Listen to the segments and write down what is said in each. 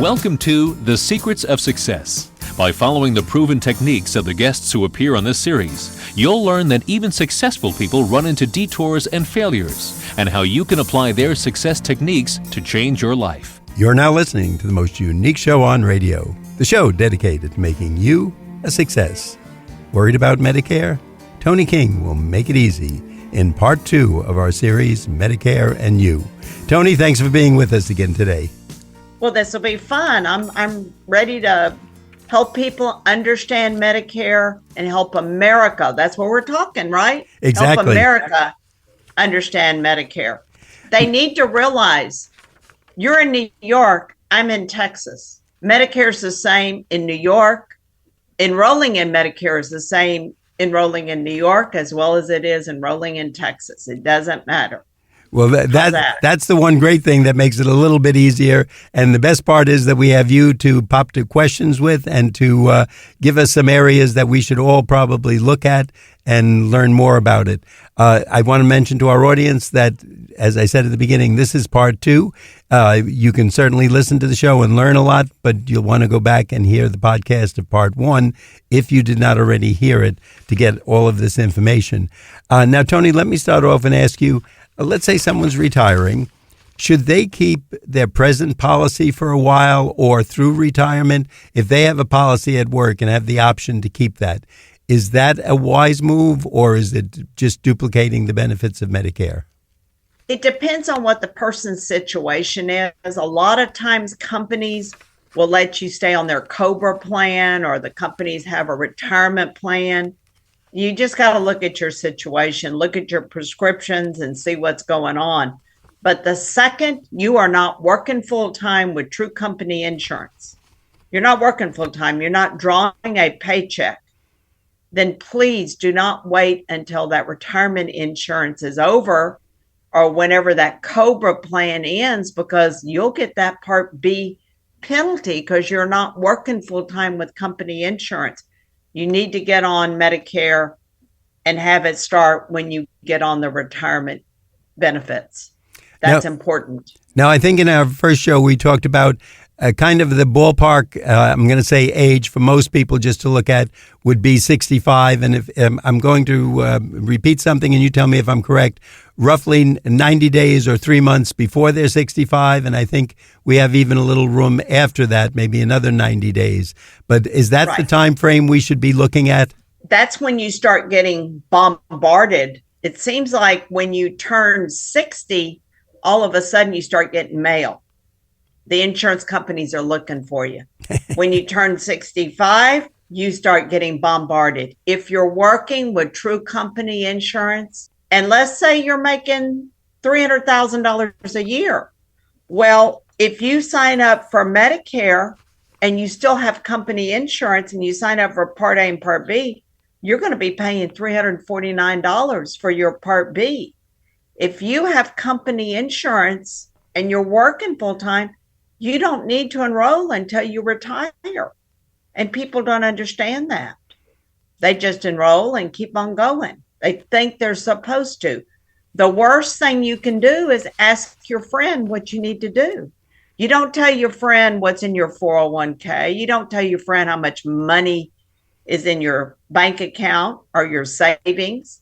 Welcome to The Secrets of Success. By following the proven techniques of the guests who appear on this series, you'll learn that even successful people run into detours and failures, and how you can apply their success techniques to change your life. You're now listening to the most unique show on radio, the show dedicated to making you a success. Worried about Medicare? Toni King will make it easy in part 2 of our series, Medicare and You. Toni, thanks for being with us again today. Well, this will be fun. I'm ready to help people understand Medicare and help America. That's what we're talking, right? Exactly. Help America understand Medicare. They need to realize you're in New York, I'm in Texas. Medicare is the same in New York. Enrolling in Medicare is the same enrolling in New York as well as it is enrolling in Texas. It doesn't matter. Well, that's the one great thing that makes it a little bit easier. And the best part is that we have you to pop to questions with and to give us some areas that we should all probably look at and learn more about it. I want to mention to our audience that, as I said at the beginning, this is part 2. You can certainly listen to the show and learn a lot, but you'll want to go back and hear the podcast of part 1 if you did not already hear it to get all of this information. Now, Toni, let me start off and ask you, let's say someone's retiring. Should they keep their present policy for a while or through retirement? If they have a policy at work and have the option to keep that, is that a wise move or is it just duplicating the benefits of Medicare? It depends on what the person's situation is. A lot of times companies will let you stay on their COBRA plan or the companies have a retirement plan. You just got to look at your situation, look at your prescriptions and see what's going on. But the second you are not working full time with true company insurance, you're not working full time, you're not drawing a paycheck, then please do not wait until that retirement insurance is over or whenever that COBRA plan ends, because you'll get that Part B penalty because you're not working full time with company insurance. You need to get on Medicare and have it start when you get on the retirement benefits. That's important. Now, I think in our first show, we talked about kind of the ballpark, I'm going to say age for most people just to look at would be 65. And if I'm going to repeat something and you tell me if I'm correct, roughly 90 days or 3 months before they're 65. And I think we have even a little room after that, maybe another 90 days. But is that the time frame we should be looking at? That's when you start getting bombarded. It seems like when you turn 60, all of a sudden you start getting mail. The insurance companies are looking for you. When you turn 65, you start getting bombarded. If you're working with true company insurance, and let's say you're making $300,000 a year. Well, if you sign up for Medicare and you still have company insurance and you sign up for Part A and Part B, you're going to be paying $349 for your Part B. If you have company insurance and you're working full time, you don't need to enroll until you retire. And people don't understand that. They just enroll and keep on going. They think they're supposed to. The worst thing you can do is ask your friend what you need to do. You don't tell your friend what's in your 401k. You don't tell your friend how much money is in your bank account or your savings.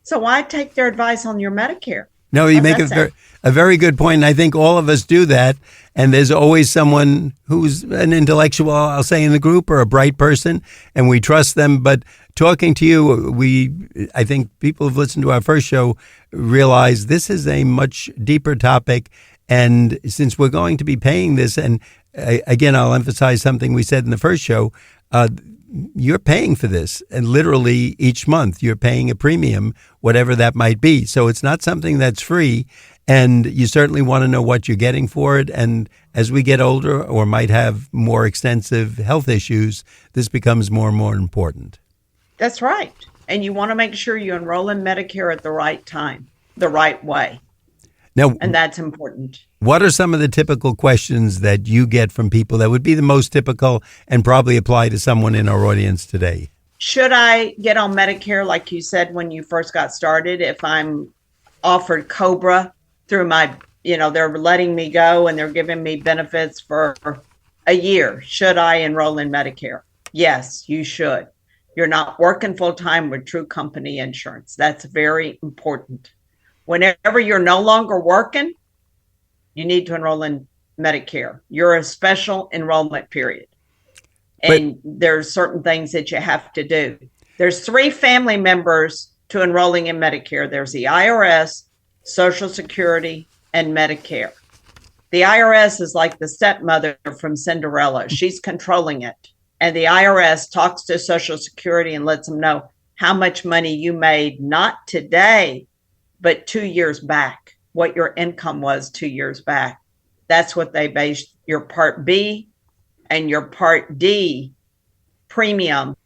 So why take their advice on your Medicare? No, you make a very good point. And I think all of us do that. And there's always someone who's an intellectual, I'll say, in the group or a bright person, and we trust them. But talking to you, I think people who've listened to our first show realize this is a much deeper topic. And since we're going to be paying this, and again, I'll emphasize something we said in the first show, you're paying for this, and literally each month you're paying a premium, whatever that might be. So it's not something that's free, and you certainly want to know what you're getting for it. And as we get older or might have more extensive health issues, this becomes more and more important. That's right. And you want to make sure you enroll in Medicare at the right time, the right way. Now, and that's important. What are some of the typical questions that you get from people that would be the most typical and probably apply to someone in our audience today? Should I get on Medicare, like you said, when you first got started, if I'm offered COBRA through my, they're letting me go and they're giving me benefits for a year. Should I enroll in Medicare? Yes, you should. You're not working full time with True Company Insurance. That's very important. Whenever you're no longer working, you need to enroll in Medicare. You're a special enrollment period. And there's certain things that you have to do. There's 3 family members to enrolling in Medicare. There's the IRS, Social Security, and Medicare. The IRS is like the stepmother from Cinderella. She's controlling it. And the IRS talks to Social Security and lets them know how much money you made, not today, but 2 years back, what your income was 2 years back. That's what they base your Part B and your Part D premiums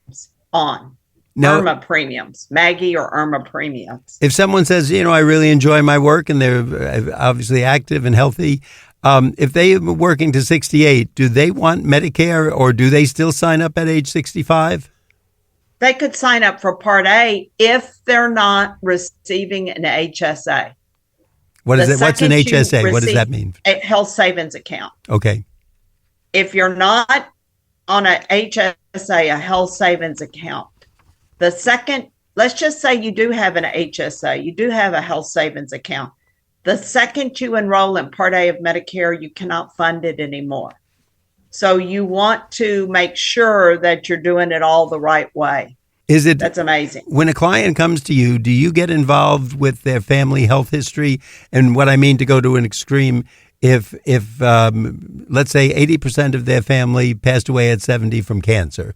on. Now, IRMA premiums, Maggie or IRMA premiums. If someone says, I really enjoy my work and they're obviously active and healthy, if they are working to 68, do they want Medicare or do they still sign up at age 65? They could sign up for Part A if they're not receiving an HSA. What is it? What's an HSA? What does that mean? A health savings account. Okay. If you're not on a HSA, a health savings account, the second, let's just say you do have an HSA, you do have a health savings account. The second you enroll in Part A of Medicare, you cannot fund it anymore. So you want to make sure that you're doing it all the right way. That's amazing. When a client comes to you, do you get involved with their family health history? And what I mean, to go to an extreme, if let's say 80% of their family passed away at 70 from cancer,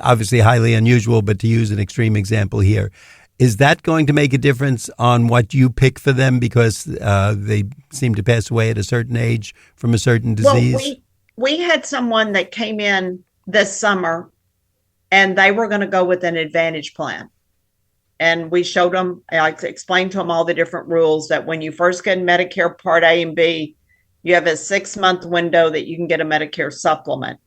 obviously highly unusual, but to use an extreme example here, is that going to make a difference on what you pick for them because they seem to pass away at a certain age from a certain disease? Well, we had someone that came in this summer and they were going to go with an Advantage plan. And we showed them, I explained to them all the different rules that when you first get Medicare Part A and B, you have a 6-month window that you can get a Medicare supplement.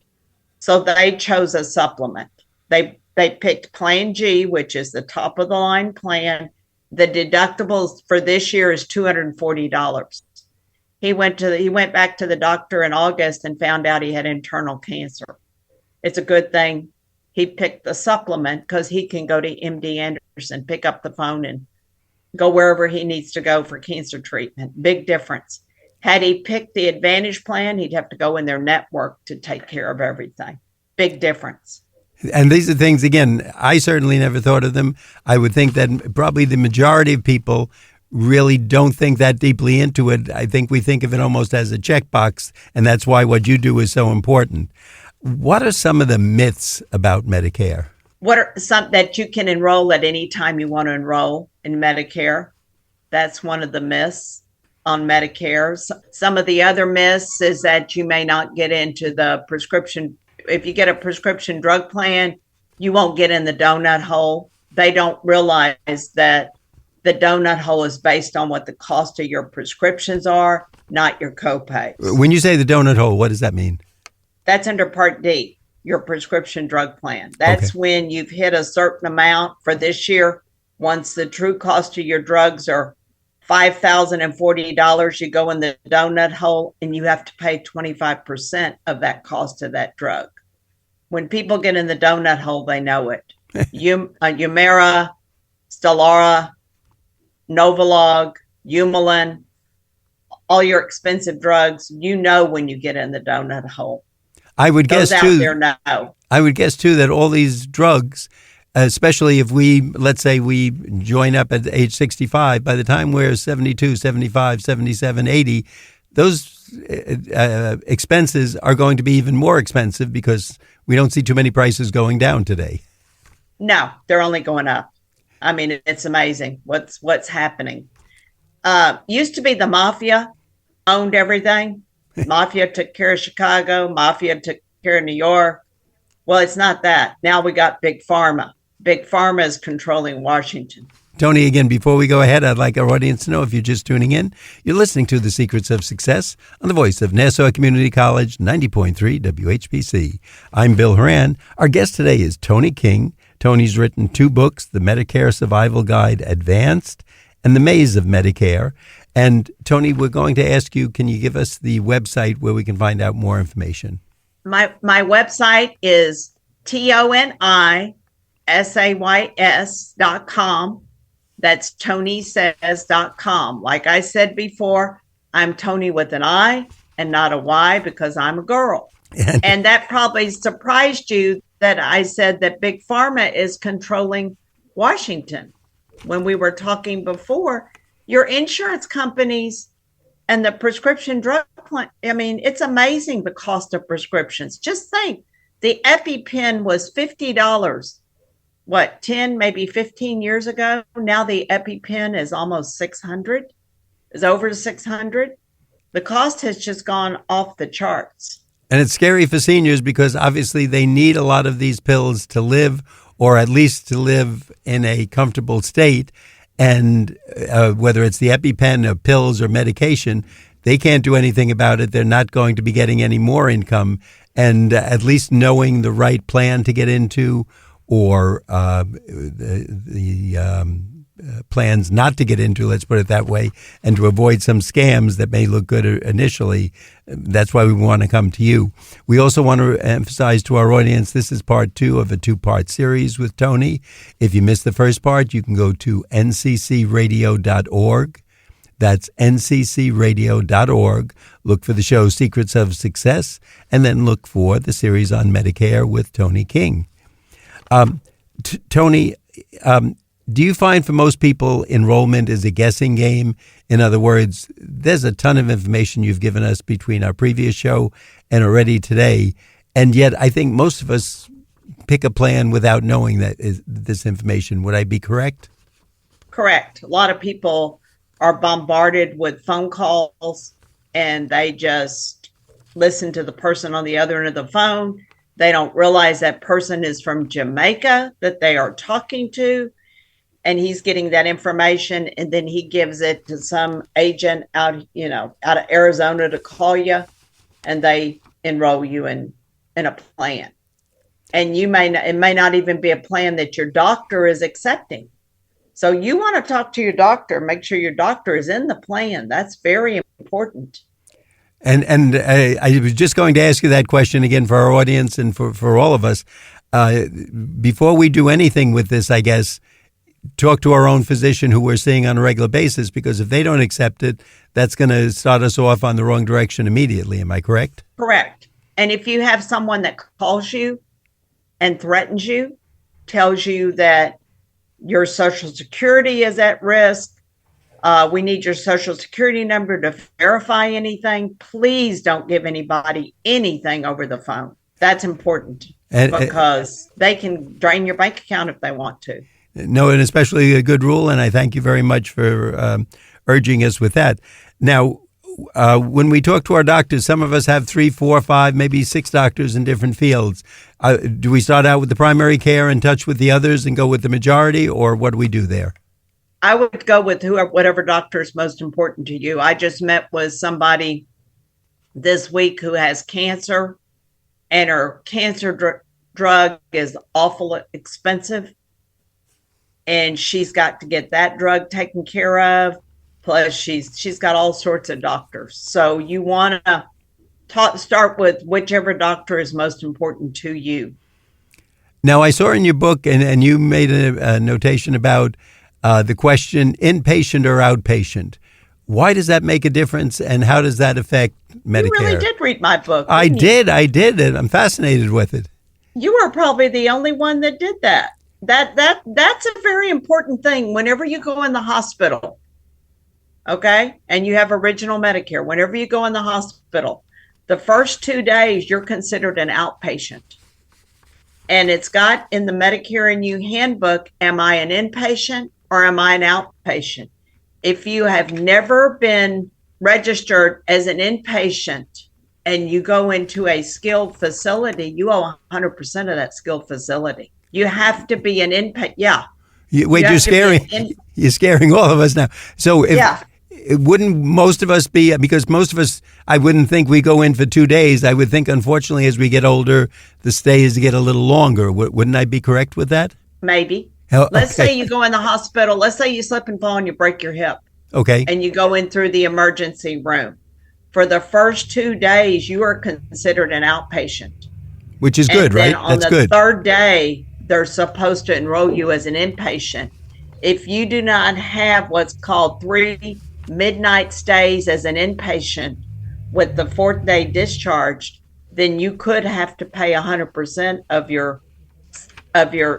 So they chose a supplement. They picked Plan G, which is the top of the line plan. The deductibles for this year is $240. He went back to the doctor in August and found out he had internal cancer. It's a good thing he picked the supplement because he can go to MD Anderson, pick up the phone and go wherever he needs to go for cancer treatment. Big difference. Had he picked the Advantage plan, he'd have to go in their network to take care of everything. Big difference. And these are things, again, I certainly never thought of them. I would think that probably the majority of people really don't think that deeply into it. I think we think of it almost as a checkbox, and that's why what you do is so important. What are some of the myths about Medicare? What are some that you can enroll at any time you want to enroll in Medicare? That's one of the myths on Medicare. Some of the other myths is that you may not get into the prescription. If you get a prescription drug plan, you won't get in the donut hole. They don't realize that the donut hole is based on what the cost of your prescriptions are, not your copays. When you say the donut hole, what does that mean? That's under Part D, your prescription drug plan. That's when you've hit a certain amount for this year. Once the true cost of your drugs are $5,040, you go in the donut hole and you have to pay 25% of that cost of that drug. When people get in the donut hole, they know it. Humira, Stelara, Novolog, Humulin, all your expensive drugs, you know when you get in the donut hole. I would guess too. There know. I would guess too that all these drugs, especially if let's say we join up at age 65, by the time we're 72, 75, 77, 80, those expenses are going to be even more expensive because we don't see too many prices going down today. No, they're only going up. I mean, it's amazing what's happening. Used to be the mafia owned everything. Mafia took care of Chicago. Mafia took care of New York. Well, it's not that. Now we got Big Pharma. Big Pharma is controlling Washington. Toni, again, before we go ahead, I'd like our audience to know, if you're just tuning in, you're listening to The Secrets of Success on the voice of Nassau Community College, 90.3 WHPC. I'm Bill Horan. Our guest today is Toni King. Toni's written 2 books, The Medicare Survival Guide Advanced and The Maze of Medicare. And Toni, we're going to ask you, can you give us the website where we can find out more information? My website is ToniSays.com. That's ToniSays.com. Like I said before, I'm Toni with an I and not a Y because I'm a girl. And that probably surprised you that I said that Big Pharma is controlling Washington. When we were talking before, your insurance companies and the prescription drug plan, I mean, it's amazing the cost of prescriptions. Just think, the EpiPen was $50, 10, maybe 15 years ago. Now the EpiPen is almost 600, is over 600. The cost has just gone off the charts. And it's scary for seniors because obviously they need a lot of these pills to live, or at least to live in a comfortable state. And whether it's the EpiPen or pills or medication, they can't do anything about it. They're not going to be getting any more income. And at least knowing the right plan to get into, or plans not to get into, let's put it that way, and to avoid some scams that may look good initially. That's why we want to come to you. We also want to emphasize to our audience, this is part 2 of a 2-part series with Toni. If you missed the first part, you can go to nccradio.org. That's nccradio.org. Look for the show Secrets of Success, and then look for the series on Medicare with Toni King. Toni, do you find for most people enrollment is a guessing game? In other words, there's a ton of information you've given us between our previous show and already today, and yet I think most of us pick a plan without knowing this information. Would I be correct? Correct. A lot of people are bombarded with phone calls and they just listen to the person on the other end of the phone. They don't realize that person is from Jamaica that they are talking to, and he's getting that information, and then he gives it to some agent out of Arizona to call you, and they enroll you in a plan. And it may not even be a plan that your doctor is accepting. So you want to talk to your doctor, make sure your doctor is in the plan. That's very important. And I was just going to ask you that question again for our audience and for all of us. Before we do anything with this, I guess, talk to our own physician who we're seeing on a regular basis, because if they don't accept it, that's going to start us off on the wrong direction immediately. Am I correct? Correct. And if you have someone that calls you and threatens you, tells you that your Social Security is at risk, we need your Social Security number to verify anything, please don't give anybody anything over the phone. That's important, because they can drain your bank account if they want to. No, and especially a good rule, and I thank you very much for urging us with that. Now, when we talk to our doctors, some of us have 3, 4, 5, maybe 6 doctors in different fields. Do we start out with the primary care and touch with the others and go with the majority, or what do we do there? I would go with whatever doctor is most important to you. I just met with somebody this week who has cancer, and her cancer drug is awful expensive. And she's got to get that drug taken care of. Plus, she's got all sorts of doctors. So you want to start with whichever doctor is most important to you. Now, I saw in your book, and you made a notation about the question, inpatient or outpatient. Why does that make a difference, and how does that affect Medicare? You really did read my book. I did, and I'm fascinated with it. You were probably the only one that did that. That's a very important thing whenever you go in the hospital, okay? And you have original Medicare. Whenever you go in the hospital, the first 2 days, you're considered an outpatient. And it's got in the Medicare and You handbook, am I an inpatient or am I an outpatient? If you have never been registered as an inpatient and you go into a skilled facility, you owe 100% of that skilled facility. You have to be an inpatient. Yeah. You're scaring all of us now. So wouldn't most of us be, because most of us, I wouldn't think we go in for 2 days. I would think, unfortunately, as we get older, the stays get a little longer. Wouldn't I be correct with that? Maybe. Oh, okay. Let's say you go in the hospital. Let's say you slip and fall and you break your hip. Okay. And you go in through the emergency room. For the first 2 days, you are considered an outpatient. Which is good, right? That's good. On the third day, they're supposed to enroll you as an inpatient. If you do not have what's called 3 midnight stays as an inpatient with the 4th day discharged, then you could have to pay 100% of your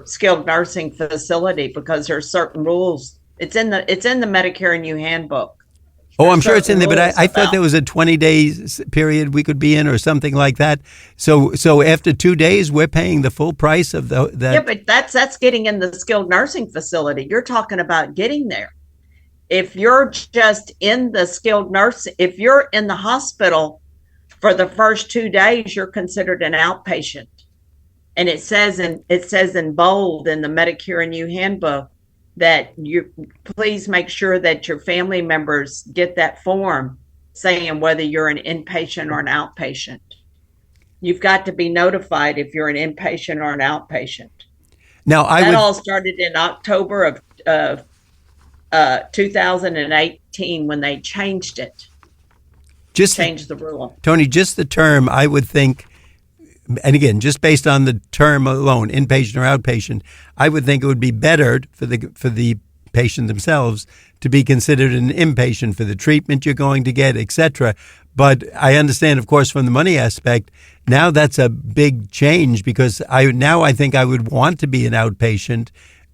skilled nursing facility, because there are certain rules. It's in the Medicare and You handbook. Oh, I'm sure it's in there, but I thought there was a 20-day period we could be in or something like that. So after 2 days, we're paying the full price of that. Yeah, but that's getting in the skilled nursing facility. You're talking about getting there. If you're just in the skilled nursing, if you're in the hospital for the first 2 days, you're considered an outpatient. And it says in bold in the Medicare and You handbook that you please make sure that your family members get that form saying whether you're an inpatient or an outpatient. You've got to be notified if you're an inpatient or an outpatient. Now, that all started in October of 2018 when they changed it. Changed the rule. Toni, just the term, I would think, and again, just based on the term alone, inpatient or outpatient, I would think it would be better for the patient themselves to be considered an inpatient for the treatment you're going to get, etc. But I understand, of course, from the money aspect, now that's a big change, because I think I would want to be an outpatient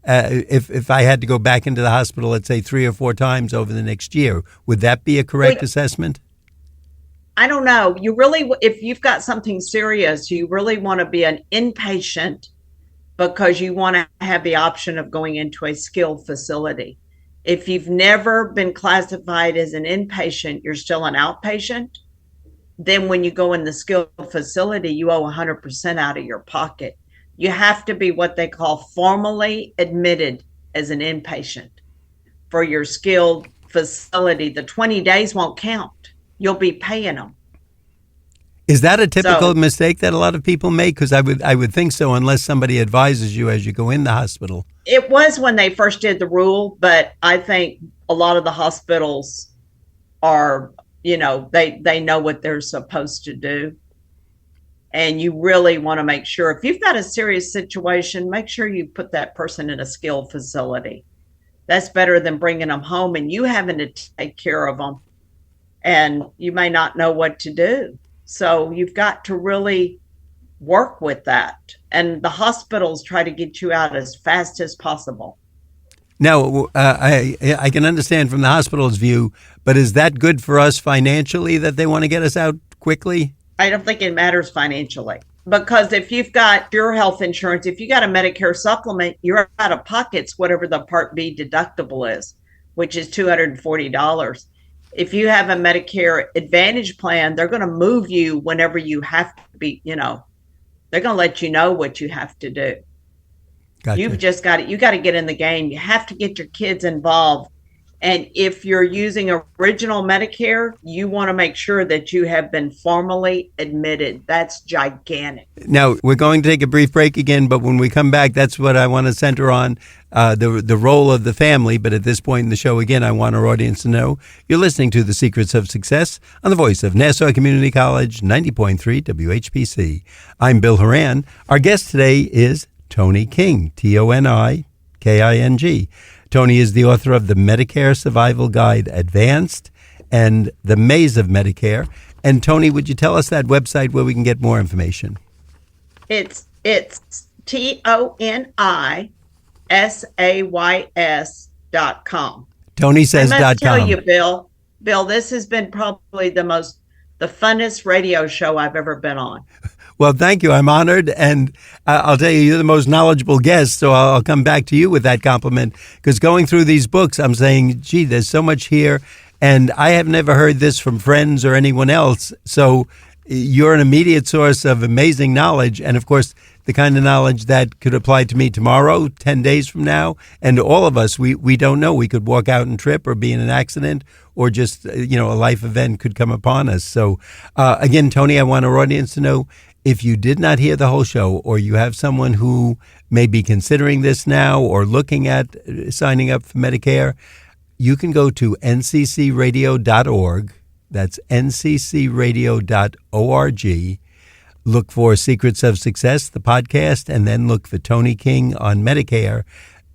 if I had to go back into the hospital, let's say 3 or 4 times over the next year. Would that be a correct assessment? I don't know. You really, if you've got something serious, you really want to be an inpatient because you want to have the option of going into a skilled facility. If you've never been classified as an inpatient, you're still an outpatient. Then when you go in the skilled facility, you owe 100% out of your pocket. You have to be what they call formally admitted as an inpatient for your skilled facility. The 20 days won't count. You'll be paying them. Is that a typical mistake that a lot of people make? Because I would think so, unless somebody advises you as you go in the hospital. It was when they first did the rule, but I think a lot of the hospitals are, they know what they're supposed to do. And you really want to make sure, if you've got a serious situation, make sure you put that person in a skilled facility. That's better than bringing them home and you having to take care of them. And you may not know what to do. So you've got to really work with that. And the hospitals try to get you out as fast as possible. Now, I can understand from the hospital's view, but is that good for us financially that they want to get us out quickly? I don't think it matters financially. Because if you've got your health insurance, if you got a Medicare supplement, you're out of pockets whatever the Part B deductible is, which is $240. If you have a Medicare Advantage plan, they're going to move you whenever you have to be, they're going to let you know what you have to do. Gotcha. You've just got it. You got to get in the game. You have to get your kids involved. And if you're using original Medicare, you want to make sure that you have been formally admitted. That's gigantic. Now, we're going to take a brief break again, but when we come back, that's what I want to center on, the role of the family. But at this point in the show, again, I want our audience to know you're listening to The Secrets of Success on the voice of Nassau Community College, 90.3 WHPC. I'm Bill Horan. Our guest today is Toni King, ToniKing. Toni is the author of the Medicare Survival Guide Advanced and the Maze of Medicare. And Toni, would you tell us that website where we can get more information? It's ToniSays.com. ToniSays.com. I must tell you, Bill, this has been probably the funnest radio show I've ever been on. Well, thank you. I'm honored. And I'll tell you, you're the most knowledgeable guest. So I'll come back to you with that compliment. Because going through these books, I'm saying, gee, there's so much here. And I have never heard this from friends or anyone else. So you're an immediate source of amazing knowledge. And of course, the kind of knowledge that could apply to me tomorrow, 10 days from now. And all of us, we don't know. We could walk out and trip or be in an accident or just, a life event could come upon us. So again, Toni, I want our audience to know, if you did not hear the whole show, or you have someone who may be considering this now or looking at signing up for Medicare, you can go to nccradio.org That's nccradio.org. Look for Secrets of Success, the podcast, and then look for Toni King on Medicare.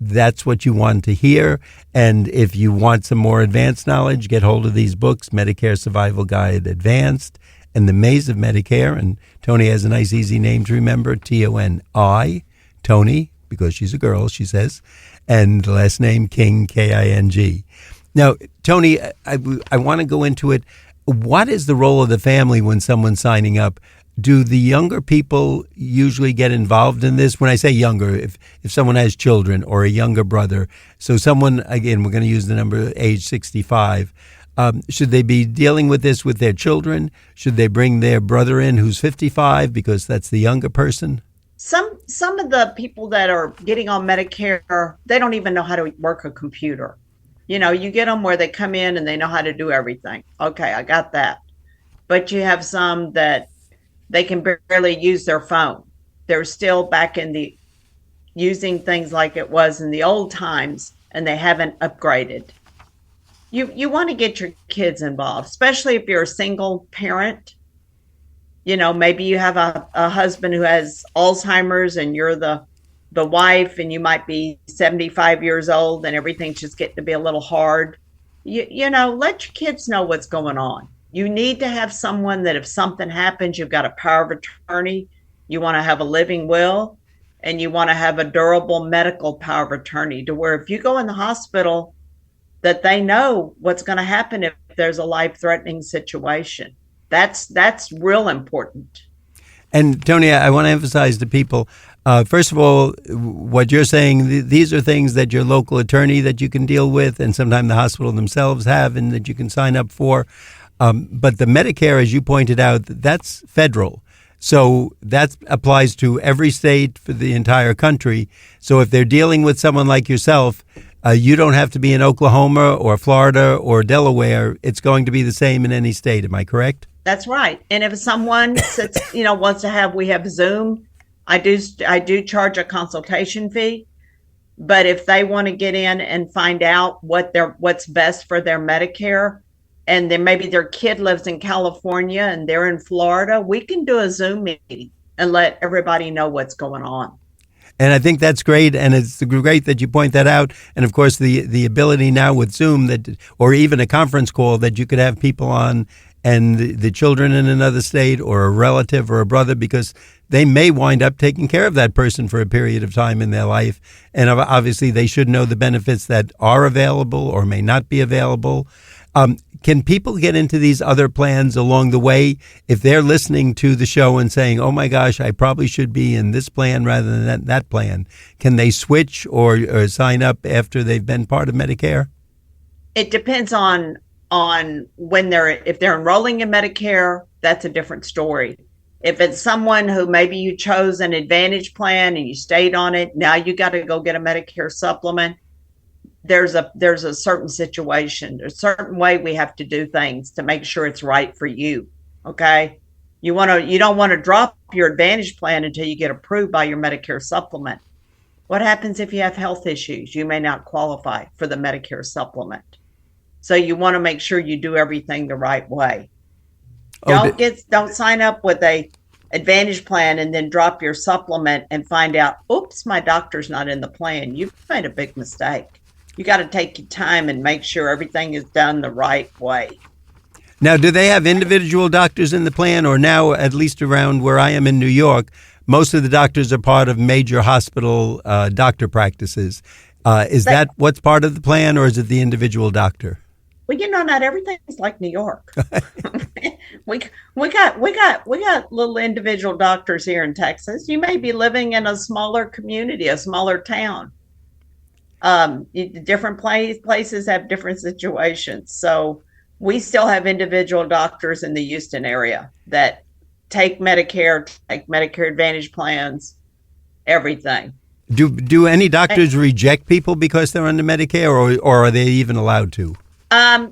That's what you want to hear. And if you want some more advanced knowledge, get hold of these books, Medicare Survival Guide Advanced and The Maze of Medicare. And Toni has a nice, easy name to remember, Toni, Toni, because she's a girl, she says, and the last name King, King. Now, Toni, I want to go into it. What is the role of the family when someone's signing up? Do the younger people usually get involved in this? When I say younger, if someone has children or a younger brother, so someone, again, we're going to use the number age 65, should they be dealing with this with their children? Should they bring their brother in who's 55 because that's the younger person? Some of the people that are getting on Medicare, they don't even know how to work a computer. You know, you get them where they come in and they know how to do everything. Okay, I got that. But you have some that they can barely use their phone. They're still back in the using things like it was in the old times, and they haven't upgraded. You want to get your kids involved, especially if you're a single parent. You know, maybe you have a husband who has Alzheimer's and you're the wife, and you might be 75 years old and everything's just getting to be a little hard. You know, let your kids know what's going on. You need to have someone that if something happens, you've got a power of attorney, you want to have a living will, and you want to have a durable medical power of attorney to where if you go in the hospital, that they know what's going to happen if there's a life-threatening situation. That's real important. And Toni, I want to emphasize to people, first of all, what you're saying, these are things that your local attorney that you can deal with, and sometimes the hospital themselves have, and that you can sign up for. But the Medicare, as you pointed out, that's federal. So that applies to every state for the entire country. So if they're dealing with someone like yourself, you don't have to be in Oklahoma or Florida or Delaware. It's going to be the same in any state. Am I correct? That's right. And if someone sits, wants to have, we have Zoom. I do charge a consultation fee. But if they want to get in and find out what's best for their Medicare, and then maybe their kid lives in California and they're in Florida, we can do a Zoom meeting and let everybody know what's going on. And I think that's great, and it's great that you point that out. And of course, the ability now with Zoom or even a conference call that you could have people on and the children in another state or a relative or a brother, because they may wind up taking care of that person for a period of time in their life. And obviously, they should know the benefits that are available or may not be available. Can people get into these other plans along the way if they're listening to the show and saying, oh, my gosh, I probably should be in this plan rather than that plan? Can they switch or sign up after they've been part of Medicare? It depends on when if they're enrolling in Medicare, that's a different story. If it's someone who maybe you chose an Advantage plan and you stayed on it, now you got to go get a Medicare supplement. There's a certain situation, a certain way we have to do things to make sure it's right for you. Okay. You don't want to drop your Advantage plan until you get approved by your Medicare supplement. What happens if you have health issues? You may not qualify for the Medicare supplement. So you want to make sure you do everything the right way. Don't sign up with a Advantage plan and then drop your supplement and find out, oops, my doctor's not in the plan. You've made a big mistake. You got to take your time and make sure everything is done the right way. Now, do they have individual doctors in the plan, or now, at least around where I am in New York, most of the doctors are part of major hospital doctor practices? Is that what's part of the plan, or is it the individual doctor? Well, not everything's like New York. we got little individual doctors here in Texas. You may be living in a smaller community, a smaller town. Different places have different situations. So we still have individual doctors in the Houston area that take Medicare Advantage plans, everything. Do any doctors reject people because they're under Medicare, or are they even allowed to?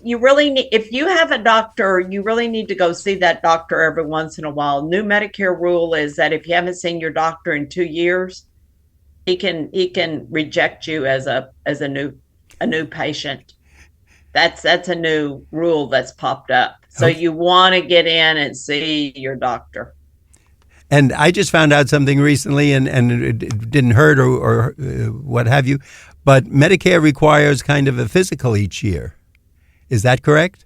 You really need, if you have a doctor, you really need to go see that doctor every once in a while. New Medicare rule is that if you haven't seen your doctor in 2 years, he can reject you as a new patient. That's a new rule that's popped up. So you want to get in and see your doctor. And I just found out something recently, and it didn't hurt or what have you, but Medicare requires kind of a physical each year. Is that correct?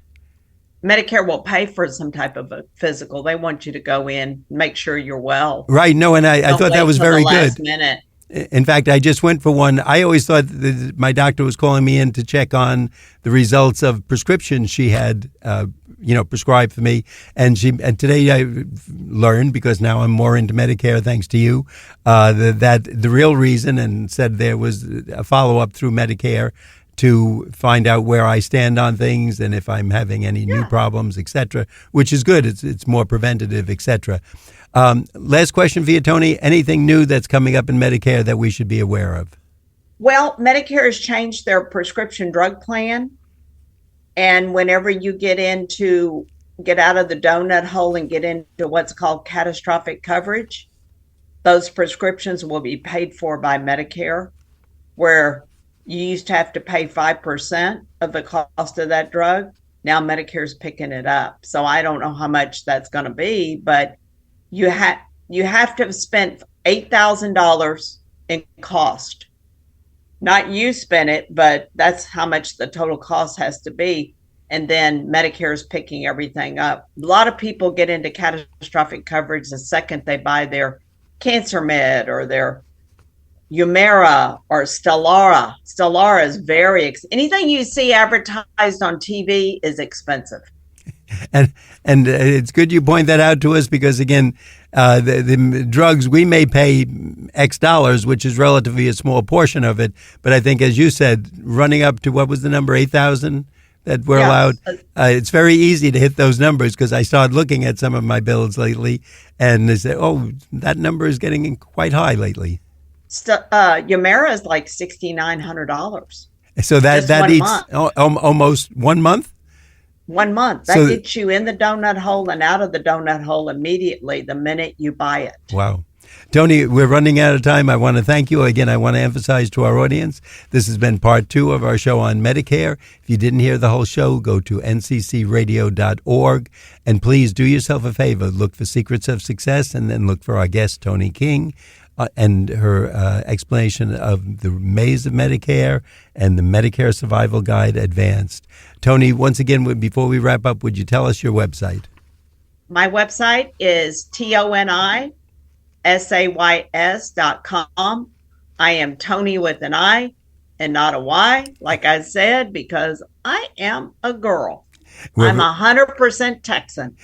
Medicare will pay for some type of a physical. They want you to go in, make sure you're well. Right. No, and I thought that was very good. Last minute. In fact, I just went for one. I always thought my doctor was calling me in to check on the results of prescriptions she had, prescribed for me. And today I learned, because now I'm more into Medicare, thanks to you, that the real reason, and said there was a follow-up through Medicare to find out where I stand on things and if I'm having any new problems, etc., which is good. It's more preventative, etc. Last question for you, Toni. Anything new that's coming up in Medicare that we should be aware of? Well, Medicare has changed their prescription drug plan. And whenever you get out of the donut hole and get into what's called catastrophic coverage, those prescriptions will be paid for by Medicare, where you used to have to pay 5% of the cost of that drug. Now Medicare's picking it up. So I don't know how much that's going to be, but you have to have spent $8,000 in cost. Not you spent it, but that's how much the total cost has to be. And then Medicare is picking everything up. A lot of people get into catastrophic coverage the second they buy their cancer med or their Humira or Stellara. Stellara is anything you see advertised on TV is expensive. And it's good you point that out to us, because again, the drugs, we may pay X dollars, which is relatively a small portion of it. But I think, as you said, running up to, what was the number, 8,000 that we're allowed, it's very easy to hit those numbers, because I started looking at some of my bills lately and they say, oh, that number is getting quite high lately. Humira is like $6,900. So that eats almost 1 month? 1 month. That gets you in the donut hole and out of the donut hole immediately the minute you buy it. Wow. Toni, we're running out of time. I want to thank you. Again, I want to emphasize to our audience, this has been part 2 of our show on Medicare. If you didn't hear the whole show, go to nccradio.org. And please do yourself a favor. Look for Secrets of Success, and then look for our guest, Toni King, and her explanation of the MAZE of Medicare and the Medicare Survival Guide Advanced. Toni, once again, before we wrap up, would you tell us your website? My website is ToniSays.com. I am Toni with an I and not a Y, like I said, because I am a girl. I'm 100% Texan.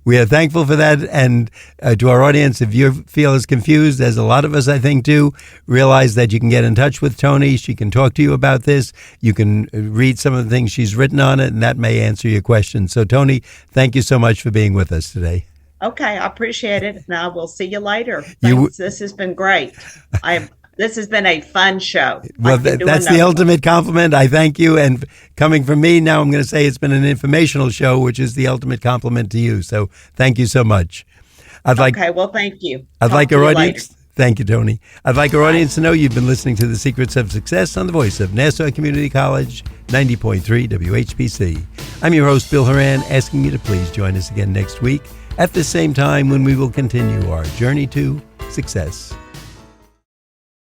We are thankful for that. And to our audience, if you feel as confused as a lot of us, I think, do, realize that you can get in touch with Toni. She can talk to you about this. You can read some of the things she's written on it, and that may answer your questions. So, Toni, thank you so much for being with us today. Okay, I appreciate it. Now we'll see you later. Thanks. This has been great. This has been a fun show. Well, that's the ultimate compliment. I thank you. And coming from me, now I'm going to say it's been an informational show, which is the ultimate compliment to you. So thank you so much. Well, thank you. I'd like our audience. Thank you, Toni. I'd like our audience to know you've been listening to The Secrets of Success on the voice of Nassau Community College, 90.3 WHPC. I'm your host, Bill Horan, asking you to please join us again next week at the same time, when we will continue our journey to success.